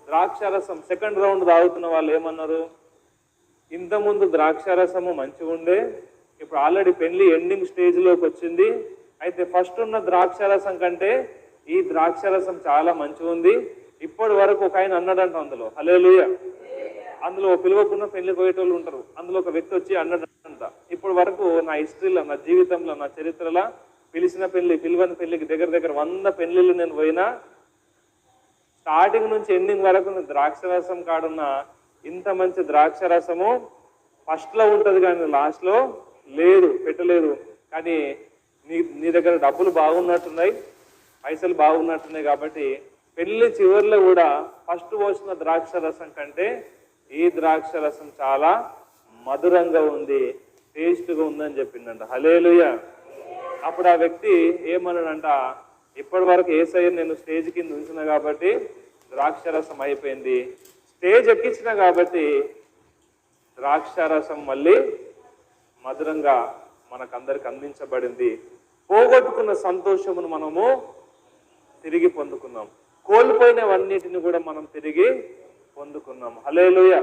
ద్రాక్షారసం second round తాగుతున్న వాళ్ళు ఏమన్నారు, ఇంతకుముందు ద్రాక్షారసము మంచిగా ఉండే, ఇప్పుడు ఆల్రెడీ పెళ్లి ఎండింగ్ స్టేజ్లోకి వచ్చింది, అయితే ఫస్ట్ ఉన్న ద్రాక్షారసం కంటే ఈ ద్రాక్షారసం చాలా మంచిగా ఉంది. ఇప్పటి వరకు ఒక ఆయన అన్నాడంట అందులో, హల్లెలూయా, అందులో పిలువకున్న పెళ్లి పోయేటోళ్ళు ఉంటారు, అందులో ఒక వ్యక్తి వచ్చి అన్నాడంట, ఇప్పటి వరకు నా హిస్టరీలో, నా జీవితంలో, నా చరిత్రలో పిలిచిన పెళ్లి, పిలువని పెళ్లికి దగ్గర 100 పెళ్లిళ్ళు నేను పోయినా, స్టార్టింగ్ నుంచి ఎండింగ్ వరకు ద్రాక్షరసం కాడున్న ఇంత మంచి ద్రాక్షరసము ఫస్ట్లో ఉంటుంది కానీ లాస్ట్లో లేదు, పెట్టలేదు. కానీ నీ దగ్గర డబ్బులు బాగున్నట్టున్నాయి, పైసలు బాగున్నట్టున్నాయి కాబట్టి పెళ్లి చివరిలో కూడా ఫస్ట్ పోసిన ద్రాక్షరసం కంటే ఈ ద్రాక్షరసం చాలా మధురంగా ఉంది, టేస్ట్గా ఉందని చెప్పిందంట. హల్లెలూయా. అప్పుడు ఆ వ్యక్తి ఏమన్నాడంట, ఇప్పటి వరకు యేసయ్య నేను స్టేజ్ కింద ఉంచిన కాబట్టి ద్రాక్షరసం అయిపోయింది, స్టేజ్ ఎక్కించిన కాబట్టి ద్రాక్షరసం మళ్ళీ మధురంగా మనకందరికి అందించబడింది. పోగొట్టుకున్న సంతోషమును మనము తిరిగి పొందుకున్నాం, కోల్పోయినవన్నిటిని కూడా మనం తిరిగి పొందుకున్నాం. హల్లెలూయా.